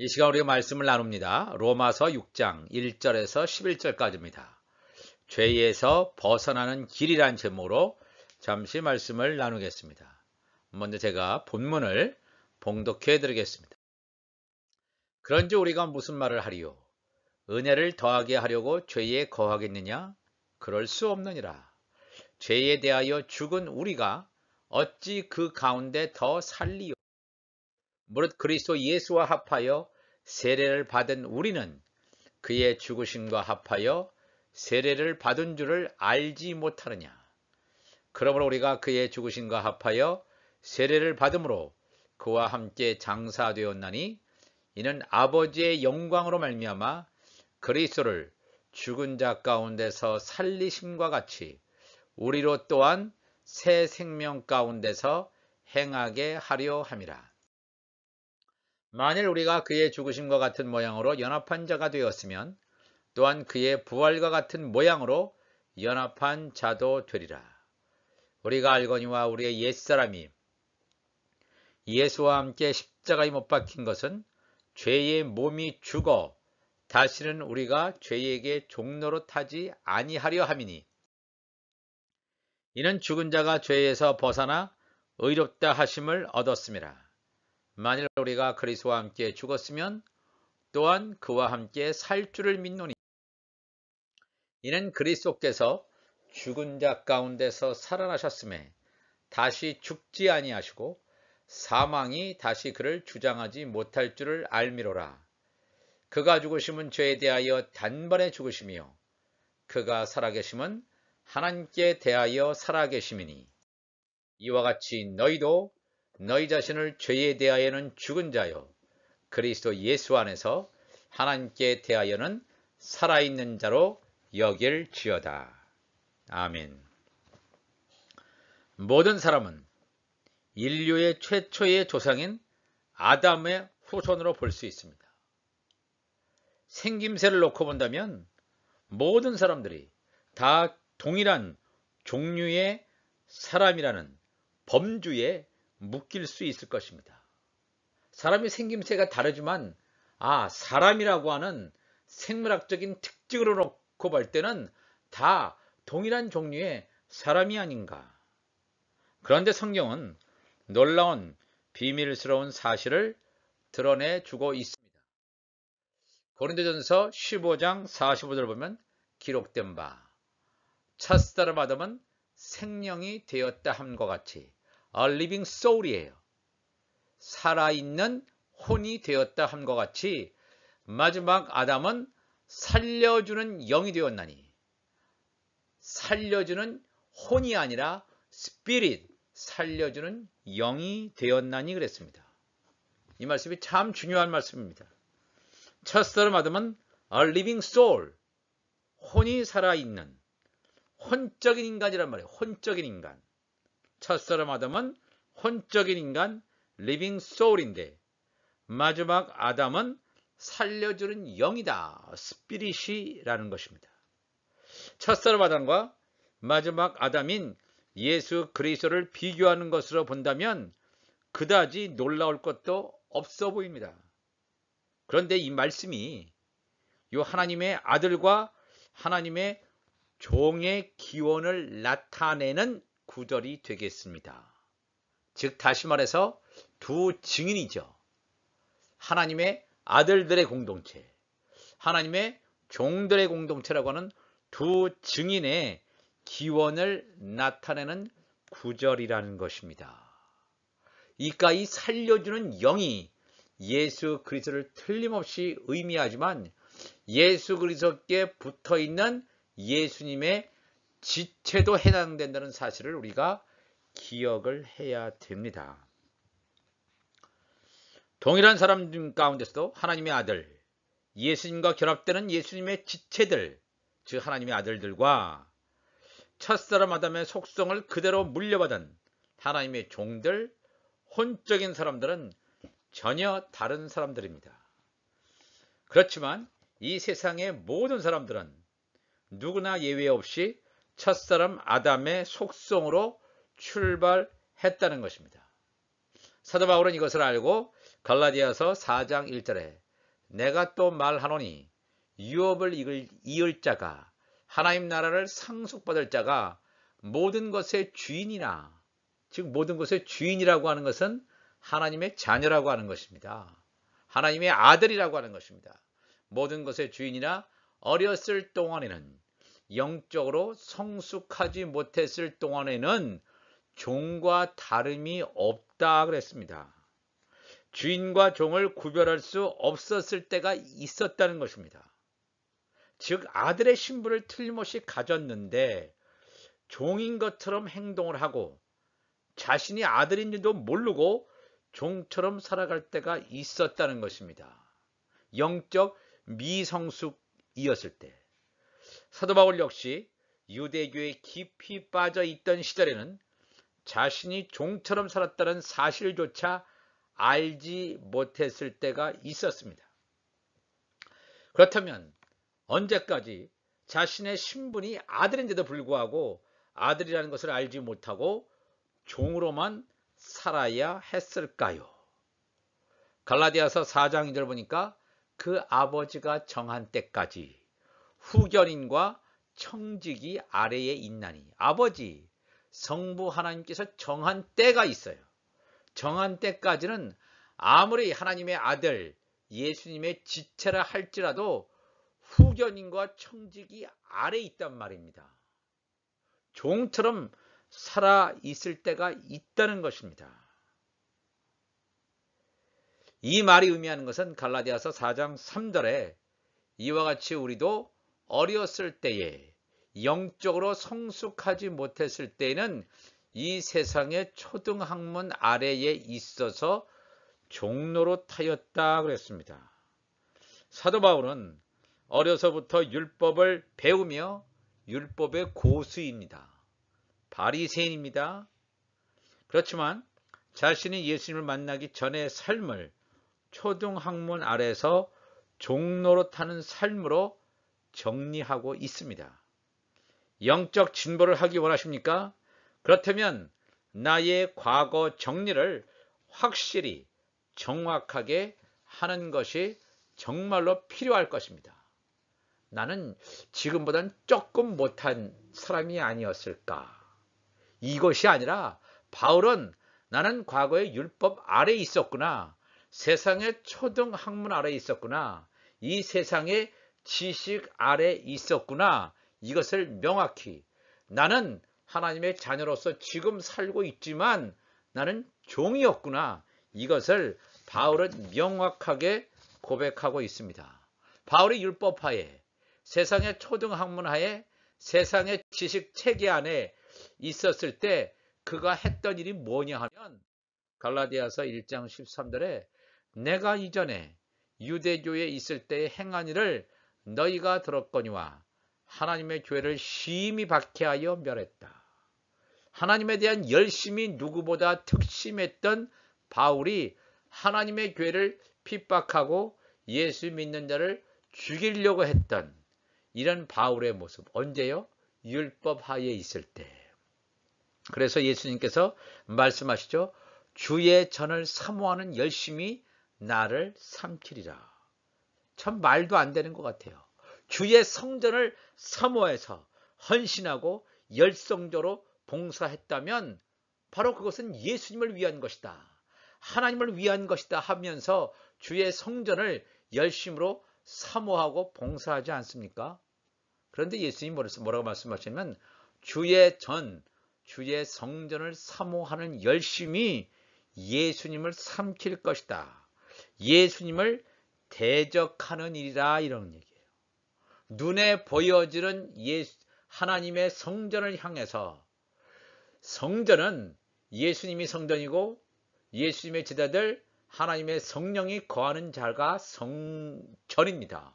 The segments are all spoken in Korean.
이 시간 우리가 말씀을 나눕니다. 로마서 6장 1절에서 11절까지입니다. 죄에서 벗어나는 길이란 제목으로 잠시 말씀을 나누겠습니다. 먼저 제가 본문을 봉독해 드리겠습니다. 그런지 우리가 무슨 말을 하리요? 은혜를 더하게 하려고 죄에 거하겠느냐? 그럴 수 없느니라. 죄에 대하여 죽은 우리가 어찌 그 가운데 더 살리요? 무릇 그리스도 예수와 합하여 세례를 받은 우리는 그의 죽으심과 합하여 세례를 받은 줄을 알지 못하느냐. 그러므로 우리가 그의 죽으심과 합하여 세례를 받음으로 그와 함께 장사되었나니 이는 아버지의 영광으로 말미암아 그리스도를 죽은 자 가운데서 살리심과 같이 우리로 또한 새 생명 가운데서 행하게 하려 함이라. 만일 우리가 그의 죽으심과 같은 모양으로 연합한 자가 되었으면 또한 그의 부활과 같은 모양으로 연합한 자도 되리라. 우리가 알거니와 우리의 옛사람이 예수와 함께 십자가에 못 박힌 것은 죄의 몸이 죽어 다시는 우리가 죄에게 종노릇하지 아니하려 함이니 이는 죽은 자가 죄에서 벗어나 의롭다 하심을 얻었음이라. 만일 우리가 그리스도와 함께 죽었으면 또한 그와 함께 살 줄을 믿노니 이는 그리스도께서 죽은 자 가운데서 살아나셨음에 다시 죽지 아니하시고 사망이 다시 그를 주장하지 못할 줄을 알미로라. 그가 죽으심은 죄에 대하여 단번에 죽으심이요 그가 살아계심은 하나님께 대하여 살아계심이니 이와 같이 너희도 너희 자신을 죄에 대하여는 죽은 자요 그리스도 예수 안에서 하나님께 대하여는 살아있는 자로 여길지어다. 아멘. 모든 사람은 인류의 최초의 조상인 아담의 후손으로 볼 수 있습니다. 생김새를 놓고 본다면 모든 사람들이 다 동일한 종류의 사람이라는 범주에 묶일 수 있을 것입니다. 사람이 생김새가 다르지만 사람이라고 하는 생물학적인 특징으로 놓고 볼 때는 다 동일한 종류의 사람이 아닌가. 그런데 성경은 놀라운 비밀스러운 사실을 드러내주고 있습니다. 고린도전서 15장 45절 보면 기록된 바 첫사람 아담은 생명이 되었다 함과 같이 A living soul이에요. 살아있는 혼이 되었다 함과 같이 마지막 아담은 살려주는 영이 되었나니 살려주는 혼이 아니라 스피릿 살려주는 영이 되었나니 그랬습니다. 이 말씀이 참 중요한 말씀입니다. 첫사람 아담은 A living soul 혼이 살아있는 혼적인 인간이란 말이에요. 혼적인 인간. 첫사람 아담은 혼적인 인간 living soul인데 마지막 아담은 살려주는 영이다. 스피릿이라는 것입니다. 첫사람 아담과 마지막 아담인 예수 그리스도를 비교하는 것으로 본다면 그다지 놀라울 것도 없어 보입니다. 그런데 이 말씀이 이 하나님의 아들과 하나님의 종의 기원을 나타내는 구절이 되겠습니다. 즉 다시 말해서 두 증인이죠. 하나님의 아들들의 공동체, 하나님의 종들의 공동체라고 하는 두 증인의 기원을 나타내는 구절이라는 것입니다. 이까 이 살려주는 영이 예수 그리스도를 틀림없이 의미하지만 예수 그리스도께 붙어있는 예수님의 지체도 해당된다는 사실을 우리가 기억을 해야 됩니다. 동일한 사람 가운데서도 하나님의 아들, 예수님과 결합되는 예수님의 지체들, 즉 하나님의 아들들과 첫사람 아담의 속성을 그대로 물려받은 하나님의 종들, 혼적인 사람들은 전혀 다른 사람들입니다. 그렇지만 이 세상의 모든 사람들은 누구나 예외 없이 첫사람 아담의 속성으로 출발했다는 것입니다. 사도 바울은 이것을 알고 갈라디아서 4장 1절에 내가 또 말하노니 유업을 이을 자가, 하나님 나라를 상속받을 자가 모든 것의 주인이나, 즉 모든 것의 주인이라고 하는 것은 하나님의 자녀라고 하는 것입니다. 하나님의 아들이라고 하는 것입니다. 모든 것의 주인이나 어렸을 동안에는, 영적으로 성숙하지 못했을 동안에는 종과 다름이 없다 그랬습니다. 주인과 종을 구별할 수 없었을 때가 있었다는 것입니다. 즉 아들의 신분을 틀림없이 가졌는데 종인 것처럼 행동을 하고 자신이 아들인지도 모르고 종처럼 살아갈 때가 있었다는 것입니다. 영적 미성숙이었을 때. 사도 바울 역시 유대교에 깊이 빠져 있던 시절에는 자신이 종처럼 살았다는 사실조차 알지 못했을 때가 있었습니다. 그렇다면 언제까지 자신의 신분이 아들인데도 불구하고 아들이라는 것을 알지 못하고 종으로만 살아야 했을까요? 갈라디아서 4장 2절 보니까 그 아버지가 정한 때까지 후견인과 청직이 아래에 있나니, 아버지 성부 하나님께서 정한 때가 있어요. 정한 때까지는 아무리 하나님의 아들 예수님의 지체라 할지라도 후견인과 청직이 아래에 있단 말입니다. 종처럼 살아 있을 때가 있다는 것입니다. 이 말이 의미하는 것은 갈라디아서 4장 3절에 이와 같이 우리도 어렸을 때에, 영적으로 성숙하지 못했을 때에는 이 세상의 초등학문 아래에 있어서 종노릇하였다 그랬습니다. 사도 바울은 어려서부터 율법을 배우며 율법의 고수입니다. 바리새인입니다. 그렇지만 자신이 예수님을 만나기 전의 삶을 초등학문 아래서 종노릇하는 삶으로 정리하고 있습니다. 영적 진보를 하기 원하십니까? 그렇다면 나의 과거 정리를 확실히 정확하게 하는 것이 정말로 필요할 것입니다. 나는 지금보다는 조금 못한 사람이 아니었을까? 이것이 아니라 바울은 나는 과거에 율법 아래에 있었구나. 세상의 초등학문 아래에 있었구나. 이 세상의 지식 아래에 있었구나. 이것을 명확히, 나는 하나님의 자녀로서 지금 살고 있지만 나는 종이었구나. 이것을 바울은 명확하게 고백하고 있습니다. 바울이 율법하에, 세상의 초등학문하에, 세상의 지식 체계 안에 있었을 때 그가 했던 일이 뭐냐 하면 갈라디아서 1장 13절에 내가 이전에 유대교에 있을 때의 행한 일을 너희가 들었거니와 하나님의 교회를 심히 박해하여 멸했다. 하나님에 대한 열심이 누구보다 특심했던 바울이 하나님의 교회를 핍박하고 예수 믿는 자를 죽이려고 했던 이런 바울의 모습, 언제요? 율법 하에 있을 때. 그래서 예수님께서 말씀하시죠. 주의 전을 사모하는 열심이 나를 삼키리라. 참 말도 안 되는 것 같아요. 주의 성전을 사모해서 헌신하고 열성적으로 봉사했다면 바로 그것은 예수님을 위한 것이다. 하나님을 위한 것이다 하면서 주의 성전을 열심으로 사모하고 봉사하지 않습니까? 그런데 예수님이 뭐라고 말씀하시냐면 주의 성전을 사모하는 열심이 예수님을 삼킬 것이다. 예수님을 대적하는 일이라, 이런 얘기예요. 눈에 보여지는 하나님의 성전을 향해서, 성전은 예수님이 성전이고 예수님의 제자들 하나님의 성령이 거하는 자가 성전입니다.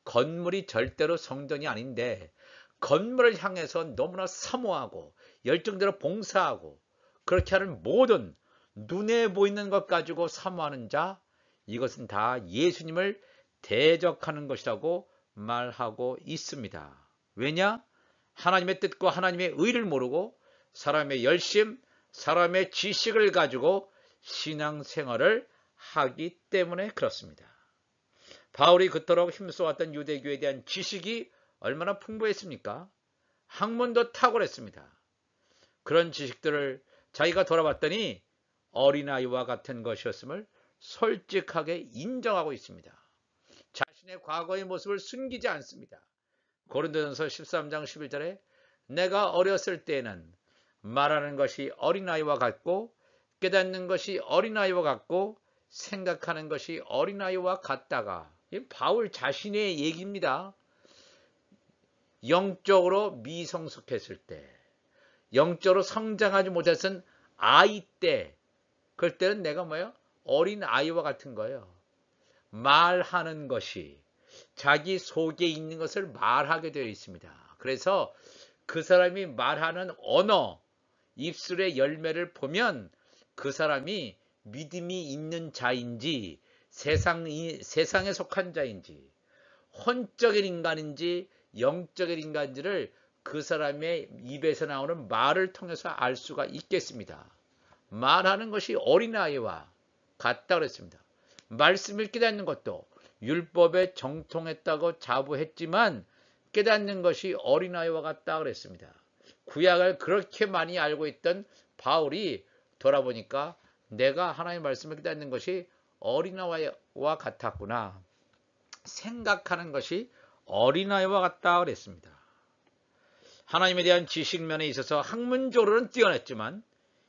건물이 절대로 성전이 아닌데 건물을 향해서 너무나 사모하고 열정대로 봉사하고 그렇게 하는 모든 눈에 보이는 것 가지고 사모하는 자, 이것은 다 예수님을 대적하는 것이라고 말하고 있습니다. 왜냐? 하나님의 뜻과 하나님의 의를 모르고 사람의 열심, 사람의 지식을 가지고 신앙생활을 하기 때문에 그렇습니다. 바울이 그토록 힘써왔던 유대교에 대한 지식이 얼마나 풍부했습니까? 학문도 탁월했습니다. 그런 지식들을 자기가 돌아봤더니 어린아이와 같은 것이었음을 솔직하게 인정하고 있습니다. 자신의 과거의 모습을 숨기지 않습니다. 고린도전서 13장 11절에 내가 어렸을 때에는 말하는 것이 어린아이와 같고 깨닫는 것이 어린아이와 같고 생각하는 것이 어린아이와 같다가, 바울 자신의 얘기입니다. 영적으로 미성숙했을 때, 영적으로 성장하지 못했던 아이 때, 그럴 때는 내가 뭐예요? 어린아이와 같은 거예요. 말하는 것이 자기 속에 있는 것을 말하게 되어 있습니다. 그래서 그 사람이 말하는 언어, 입술의 열매를 보면 그 사람이 믿음이 있는 자인지 세상에 속한 자인지 혼적인 인간인지 영적인 인간인지를 그 사람의 입에서 나오는 말을 통해서 알 수가 있겠습니다. 말하는 것이 어린아이와 같다 그랬습니다. 말씀을 깨닫는 것도 율법에 정통했다고 자부했지만 깨닫는 것이 어린아이와 같다 그랬습니다. 구약을 그렇게 많이 알고 있던 바울이 돌아보니까 내가 하나님의 말씀을 깨닫는 것이 어린아이와 같았구나. 생각하는 것이 어린아이와 같다 그랬습니다. 하나님에 대한 지식면에 있어서 학문적으로는 뛰어났지만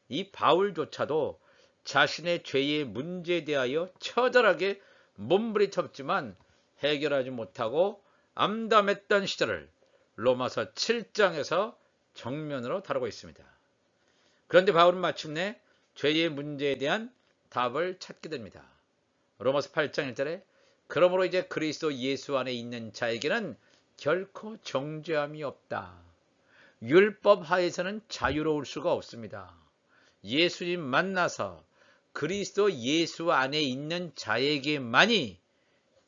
이 바울조차도 자신의 죄의 문제에 대하여 처절하게 몸부림쳤지만 해결하지 못하고 암담했던 시절을 로마서 7장에서 정면으로 다루고 있습니다. 그런데 바울은 마침내 죄의 문제에 대한 답을 찾게 됩니다. 로마서 8장 1절에 그러므로 이제 그리스도 예수 안에 있는 자에게는 결코 정죄함이 없다. 율법 하에서는 자유로울 수가 없습니다. 예수님 만나서 그리스도 예수 안에 있는 자에게만이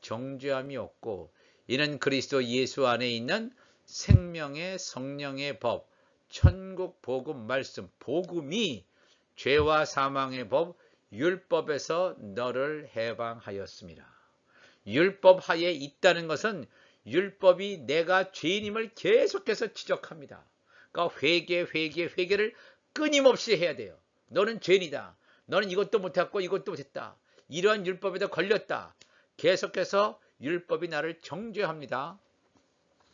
정죄함이 없고, 이는 그리스도 예수 안에 있는 생명의 성령의 법, 천국 복음 말씀, 복음이 죄와 사망의 법, 율법에서 너를 해방하였습니다. 율법 하에 있다는 것은 율법이 내가 죄인임을 계속해서 지적합니다. 그러니까 회개를 끊임없이 해야 돼요. 너는 죄인이다. 너는 이것도 못했고 이것도 못했다. 이러한 율법에도 걸렸다. 계속해서 율법이 나를 정죄합니다.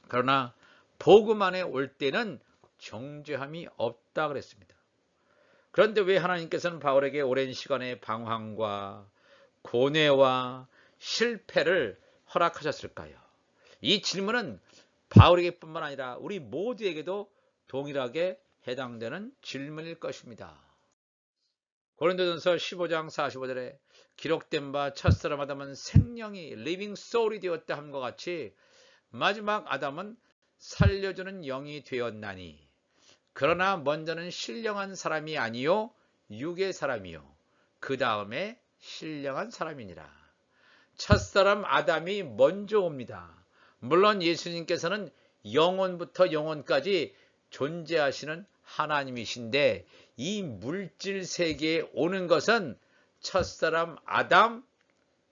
그러나 복음 안에 올 때는 정죄함이 없다 그랬습니다. 그런데 왜 하나님께서는 바울에게 오랜 시간의 방황과 고뇌와 실패를 허락하셨을까요? 이 질문은 바울에게뿐만 아니라 우리 모두에게도 동일하게 해당되는 질문일 것입니다. 고린도전서 15장 45절에 기록된 바 첫사람 아담은 생명이 리빙 소울이 되었다 함과 같이 마지막 아담은 살려주는 영이 되었나니, 그러나 먼저는 신령한 사람이 아니요 육의 사람이요 그 다음에 신령한 사람이니라. 첫사람 아담이 먼저 옵니다. 물론 예수님께서는 영원부터 영원까지 존재하시는 하나님이신데 이 물질 세계에 오는 것은 첫사람 아담,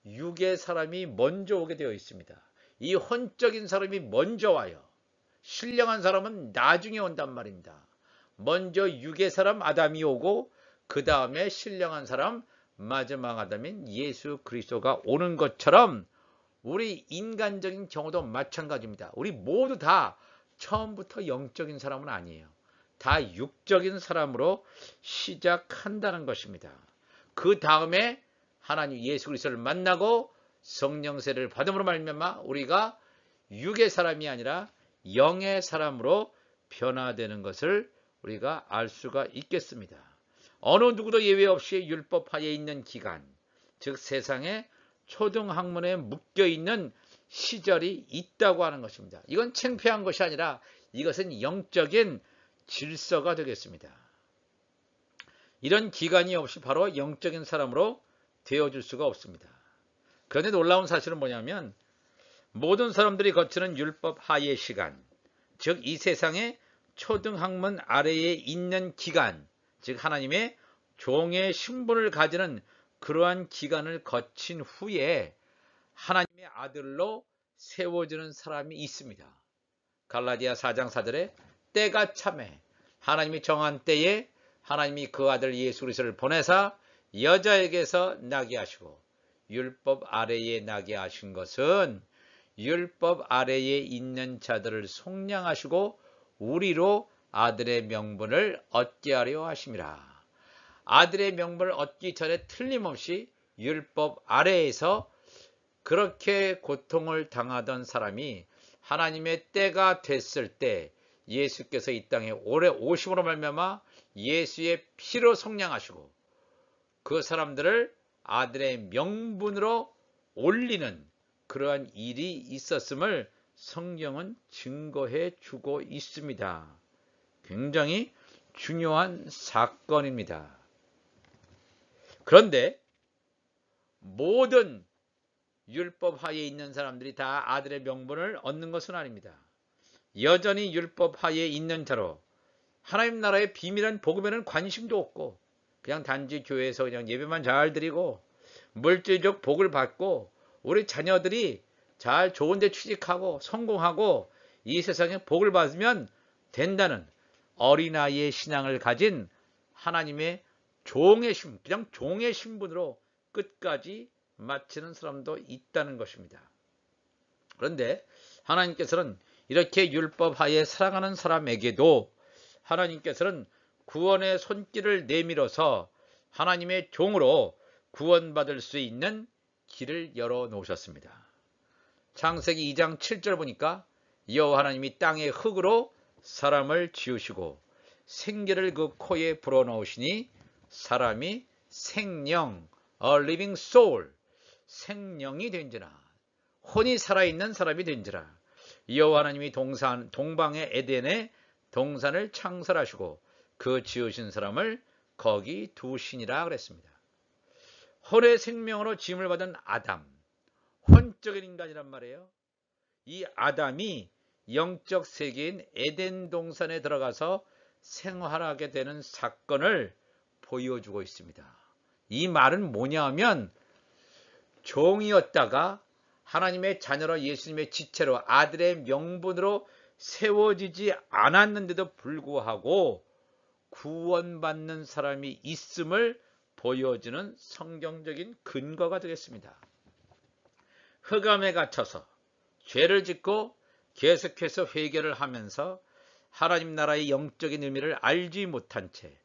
육의 사람이 먼저 오게 되어 있습니다. 이 혼적인 사람이 먼저 와요. 신령한 사람은 나중에 온단 말입니다. 먼저 육의 사람 아담이 오고 그 다음에 신령한 사람 마지막 아담인 예수 그리스도가 오는 것처럼 우리 인간적인 경우도 마찬가지입니다. 우리 모두 다 처음부터 영적인 사람은 아니에요. 다 육적인 사람으로 시작한다는 것입니다. 그 다음에 하나님 예수 그리스도를 만나고 성령세를 받음으로 말미암아 우리가 육의 사람이 아니라 영의 사람으로 변화되는 것을 우리가 알 수가 있겠습니다. 어느 누구도 예외 없이 율법하에 있는 기간, 즉 세상에 초등학문에 묶여있는 시절이 있다고 하는 것입니다. 이건 창피한 것이 아니라 이것은 영적인 질서가 되겠습니다. 이런 기간이 없이 바로 영적인 사람으로 되어줄 수가 없습니다. 그런데 놀라운 사실은 뭐냐면 모든 사람들이 거치는 율법 하의 시간, 즉 이 세상의 초등학문 아래에 있는 기간, 즉 하나님의 종의 신분을 가지는 그러한 기간을 거친 후에 하나님의 아들로 세워지는 사람이 있습니다. 갈라디아 4장 4절에 때가 참에 하나님이 정한 때에 하나님이 그 아들 예수 그리스도를 보내사 여자에게서 나게 하시고 율법 아래에 나게 하신 것은 율법 아래에 있는 자들을 속량하시고 우리로 아들의 명분을 얻게 하려 하심이라. 아들의 명분을 얻기 전에 틀림없이 율법 아래에서 그렇게 고통을 당하던 사람이 하나님의 때가 됐을 때 예수께서 이 땅에 오래 오심으로 말미암아 예수의 피로 속량하시고 그 사람들을 아들의 명분으로 올리는 그러한 일이 있었음을 성경은 증거해 주고 있습니다. 굉장히 중요한 사건입니다. 그런데 모든 율법 하에 있는 사람들이 다 아들의 명분을 얻는 것은 아닙니다. 여전히 율법 하에 있는 자로 하나님 나라의 비밀한 복음에는 관심도 없고 그냥 단지 교회에서 그냥 예배만 잘 드리고 물질적 복을 받고 우리 자녀들이 잘 좋은 데 취직하고 성공하고 이 세상에 복을 받으면 된다는 어린아이의 신앙을 가진 하나님의 종의 신분, 그냥 종의 신분으로 끝까지 마치는 사람도 있다는 것입니다. 그런데 하나님께서는 이렇게 율법 하에 살아가는 사람에게도 하나님께서는 구원의 손길을 내밀어서 하나님의 종으로 구원받을 수 있는 길을 열어놓으셨습니다. 창세기 2장 7절 보니까 여호와 하나님이 땅의 흙으로 사람을 지으시고 생기를 그 코에 불어넣으시니 사람이 생령, a living soul, 생령이 된지라, 혼이 살아있는 사람이 된지라. 여호와 하나님이 동방의 에덴에 동산을 창설하시고 그 지으신 사람을 거기 두시니라 그랬습니다. 혼의 생명으로 지음을 받은 아담, 혼적인 인간이란 말이에요. 이 아담이 영적 세계인 에덴 동산에 들어가서 생활하게 되는 사건을 보여주고 있습니다. 이 말은 뭐냐 하면 종이었다가 하나님의 자녀로 예수님의 지체로 아들의 명분으로 세워지지 않았는데도 불구하고 구원받는 사람이 있음을 보여주는 성경적인 근거가 되겠습니다. 흑암에 갇혀서 죄를 짓고 계속해서 회개를 하면서 하나님 나라의 영적인 의미를 알지 못한 채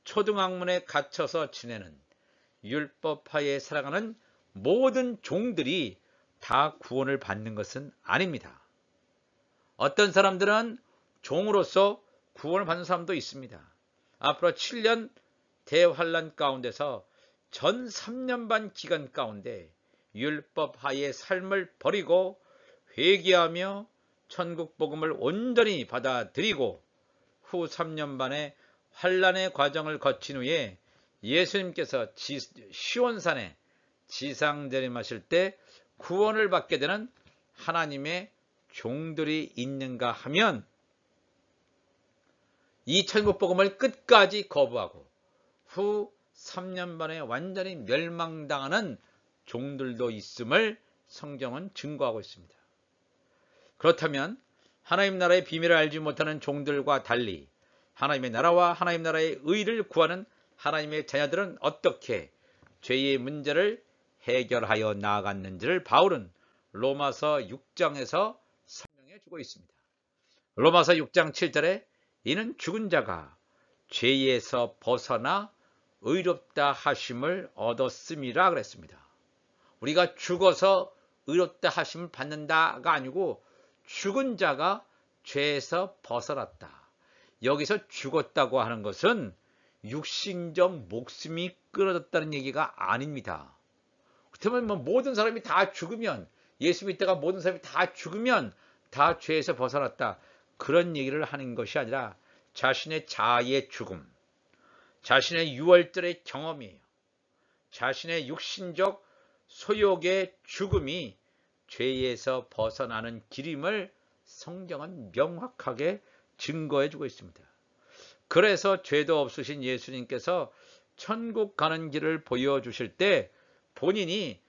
초등학문에 갇혀서 지내는 율법하에 살아가는 모든 종들이 다 구원을 받는 것은 아닙니다. 어떤 사람들은 종으로서 구원을 받는 사람도 있습니다. 앞으로 7년 대환란 가운데서 전 3년 반 기간 가운데 율법하의 삶을 버리고 회개하며 천국 복음을 온전히 받아들이고 후 3년 반의 환란의 과정을 거친 후에 예수님께서 시온산에 지상재림하실 때 구원을 받게 되는 하나님의 종들이 있는가 하면 이 천국 복음을 끝까지 거부하고 후 3년 반에 완전히 멸망당하는 종들도 있음을 성경은 증거하고 있습니다. 그렇다면 하나님 나라의 비밀을 알지 못하는 종들과 달리 하나님의 나라와 하나님 나라의 의를 구하는 하나님의 자녀들은 어떻게 죄의 문제를 해결하여 나아갔는지를 바울은 로마서 6장에서 설명해 주고 있습니다. 로마서 6장 7절에 이는 죽은 자가 죄에서 벗어나 의롭다 하심을 얻었음이라 그랬습니다. 우리가 죽어서 의롭다 하심을 받는다가 아니고 죽은 자가 죄에서 벗어났다. 여기서 죽었다고 하는 것은 육신적 목숨이 끊어졌다는 얘기가 아닙니다. 그렇다면 뭐 모든 사람이 다 죽으면 예수 믿다가 모든 사람이 다 죽으면 다 죄에서 벗어났다. 그런 얘기를 하는 것이 아니라 자신의 자아의 죽음, 자신의 유월절의 경험이에요. 자신의 육신적 소욕의 죽음이 죄에서 벗어나는 길임을 성경은 명확하게 증거해 주고 있습니다. 그래서 죄도 없으신 예수님께서 천국 가는 길을 보여주실 때 본인이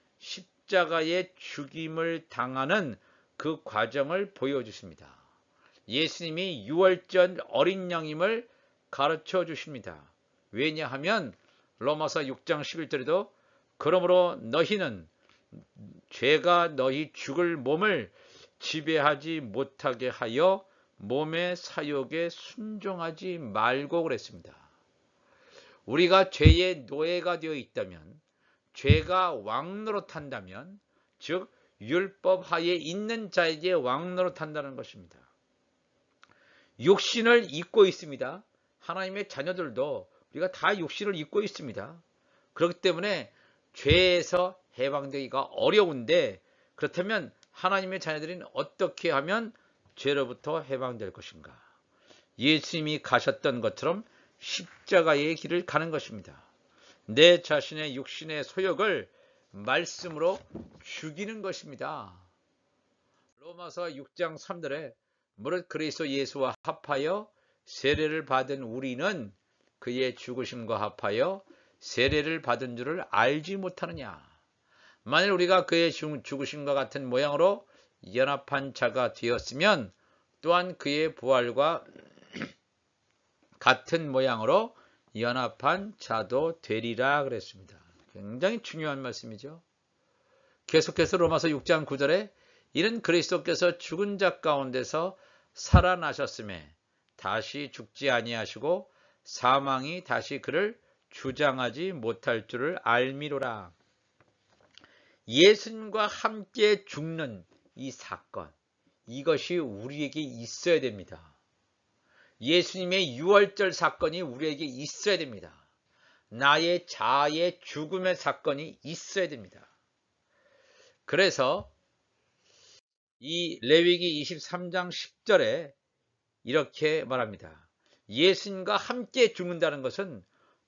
십자가의 죽임을 당하는 그 과정을 보여주십니다. 예수님이 유월절 어린 양임을 가르쳐 주십니다. 왜냐하면 로마서 6장 11절에도 그러므로 너희는 죄가 너희 죽을 몸을 지배하지 못하게 하여 몸의 사욕에 순종하지 말고 그랬습니다. 우리가 죄의 노예가 되어 있다면, 죄가 왕노릇한다면, 즉 율법 하에 있는 자에게 왕노릇한다는 것입니다. 육신을 입고 있습니다. 하나님의 자녀들도 우리가 다 육신을 입고 있습니다. 그렇기 때문에 죄에서 해방되기가 어려운데, 그렇다면 하나님의 자녀들은 어떻게 하면 죄로부터 해방될 것인가? 예수님이 가셨던 것처럼 십자가의 길을 가는 것입니다. 내 자신의 육신의 소욕을 말씀으로 죽이는 것입니다. 로마서 6장 3절에 무릇 그리스도 예수와 합하여 세례를 받은 우리는 그의 죽으심과 합하여 세례를 받은 줄을 알지 못하느냐. 만일 우리가 그의 죽으심과 같은 모양으로 연합한 자가 되었으면 또한 그의 부활과 같은 모양으로 연합한 자도 되리라 그랬습니다. 굉장히 중요한 말씀이죠. 계속해서 로마서 6장 9절에 이는 그리스도께서 죽은 자 가운데서 살아나셨음에 다시 죽지 아니하시고 사망이 다시 그를 주장하지 못할 줄을 알미로라. 예수님과 함께 죽는 이 사건, 이것이 우리에게 있어야 됩니다. 예수님의 유월절 사건이 우리에게 있어야 됩니다. 나의 자아의 죽음의 사건이 있어야 됩니다. 그래서 이 레위기 23장 10절에 이렇게 말합니다. 예수님과 함께 죽는다는 것은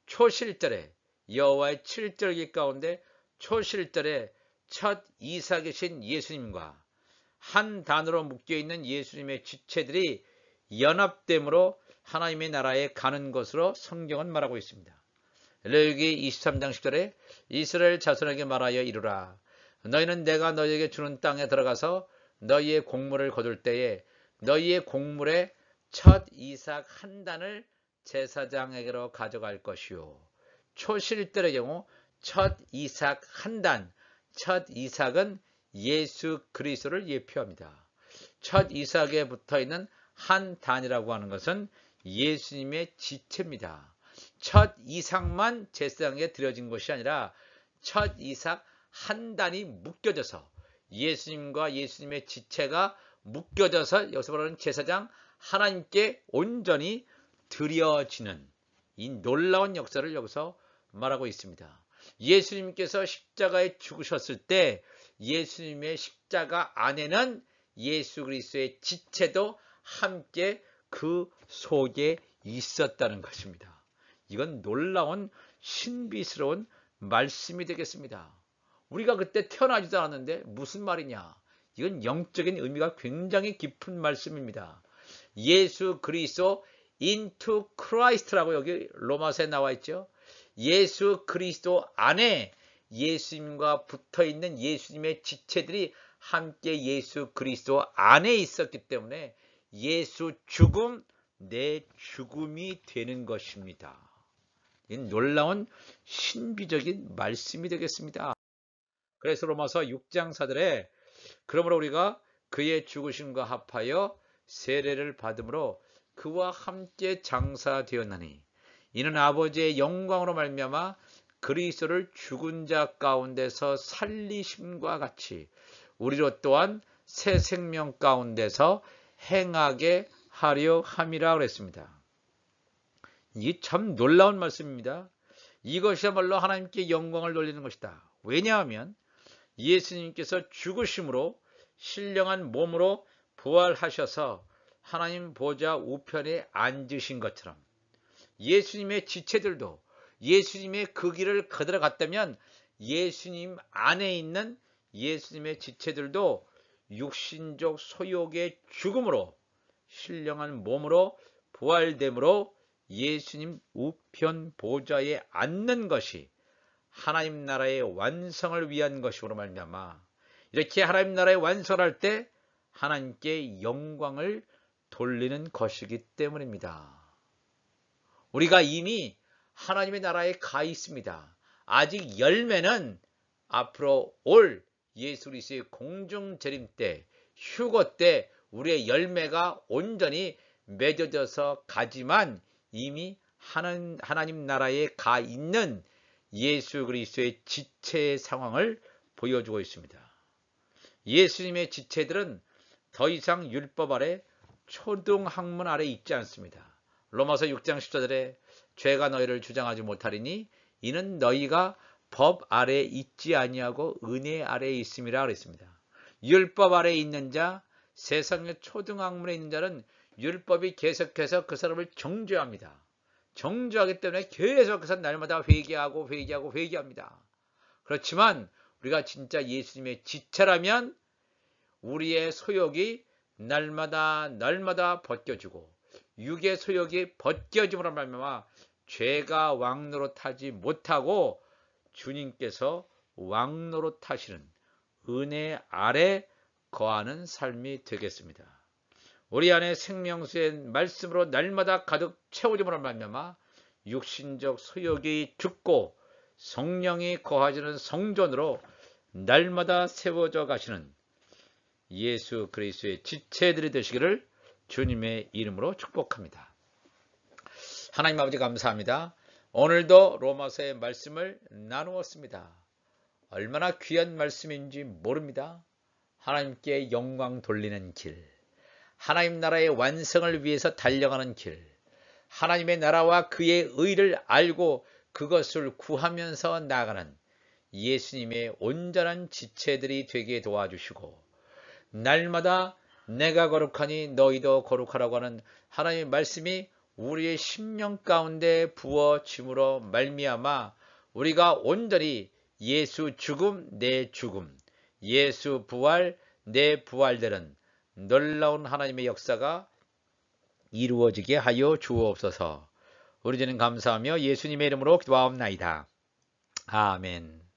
초실절에 여호와의 7절기 가운데 초실절에 첫 이삭이신 예수님과 한 단으로 묶여있는 예수님의 지체들이 연합됨으로 하나님의 나라에 가는 것으로 성경은 말하고 있습니다. 레위기 23장 10절에 이스라엘 자손에게 말하여 이르라. 너희는 내가 너희에게 주는 땅에 들어가서 너희의 곡물을 거둘 때에 너희의 곡물의 첫 이삭 한 단을 제사장에게로 가져갈 것이요. 초실들의 경우 첫 이삭 한 단, 첫 이삭은 예수 그리스도를 예표합니다. 첫 이삭에 붙어있는 한 단이라고 하는 것은 예수님의 지체입니다. 첫 이삭만 제사장에 드려진 것이 아니라 첫 이삭 한 단이 묶여져서 예수님과 예수님의 지체가 묶여져서 여기서 말하는 제사장 하나님께 온전히 드려지는 이 놀라운 역사를 여기서 말하고 있습니다. 예수님께서 십자가에 죽으셨을 때 예수님의 십자가 안에는 예수 그리스도의 지체도 함께 그 속에 있었다는 것입니다. 이건 놀라운 신비스러운 말씀이 되겠습니다. 우리가 그때 태어나지도 않았는데 무슨 말이냐? 이건 영적인 의미가 굉장히 깊은 말씀입니다. 예수 그리스도 into Christ라고 여기 로마서에 나와 있죠. 예수 그리스도 안에 예수님과 붙어있는 예수님의 지체들이 함께 예수 그리스도 안에 있었기 때문에 예수 죽음, 내 죽음이 되는 것입니다. 이 놀라운 신비적인 말씀이 되겠습니다. 그래서 로마서 6장 4절에 그러므로 우리가 그의 죽으심과 합하여 세례를 받음으로 그와 함께 장사되었나니 이는 아버지의 영광으로 말미암아 그리스도를 죽은 자 가운데서 살리심과 같이 우리로 또한 새 생명 가운데서 행하게 하려 함이라 그랬습니다. 이 참 놀라운 말씀입니다. 이것이야말로 하나님께 영광을 돌리는 것이다. 왜냐하면 예수님께서 죽으심으로 신령한 몸으로 부활하셔서 하나님 보좌 우편에 앉으신 것처럼 예수님의 지체들도 예수님의 그 길을 그대로 갔다면 예수님 안에 있는 예수님의 지체들도 육신적 소욕의 죽음으로 신령한 몸으로 부활됨으로 예수님 우편 보좌에 앉는 것이 하나님 나라의 완성을 위한 것으로 말미암아 이렇게 하나님 나라의 완성할 때 하나님께 영광을 돌리는 것이기 때문입니다. 우리가 이미 하나님의 나라에 가 있습니다. 아직 열매는 앞으로 올 예수 그리스도의 공중 재림 때, 휴거 때 우리의 열매가 온전히 맺어져서 가지만 이미 하나님 나라에 가 있는 예수 그리스도의 지체의 상황을 보여주고 있습니다. 예수님의 지체들은 더 이상 율법 아래 초등학문 아래 있지 않습니다. 로마서 6장 14절에 죄가 너희를 주장하지 못하리니 이는 너희가 법 아래 있지 아니하고 은혜 아래에 있음이라 그랬습니다. 율법 아래에 있는 자, 세상의 초등학문에 있는 자는 율법이 계속해서 그 사람을 정죄합니다. 정죄하기 때문에 계속해서 날마다 회개합니다. 그렇지만 우리가 진짜 예수님의 지체라면 우리의 소욕이 날마다 벗겨지고 육의 소욕이 벗겨짐으로 말미암아 죄가 왕노릇하지 못하고 주님께서 왕노릇하시는 은혜 아래 거하는 삶이 되겠습니다. 우리 안에 생명수의 말씀으로 날마다 가득 채워짐으로 말미암아 육신적 소욕이 죽고 성령이 거하시는 성전으로 날마다 세워져 가시는 예수 그리스도의 지체들이 되시기를 주님의 이름으로 축복합니다. 하나님 아버지 감사합니다. 오늘도 로마서의 말씀을 나누었습니다. 얼마나 귀한 말씀인지 모릅니다. 하나님께 영광 돌리는 길, 하나님 나라의 완성을 위해서 달려가는 길, 하나님의 나라와 그의 의를 알고 그것을 구하면서 나아가는 예수님의 온전한 지체들이 되게 도와주시고 날마다 내가 거룩하니 너희도 거룩하라고 하는 하나님의 말씀이 우리의 심령 가운데 부어짐으로 말미암아 우리가 온전히 예수 죽음 내 죽음, 예수 부활 내 부활되는 놀라운 하나님의 역사가 이루어지게 하여 주옵소서. 우리 주님 감사하며 예수님의 이름으로 기도하옵나이다. 아멘.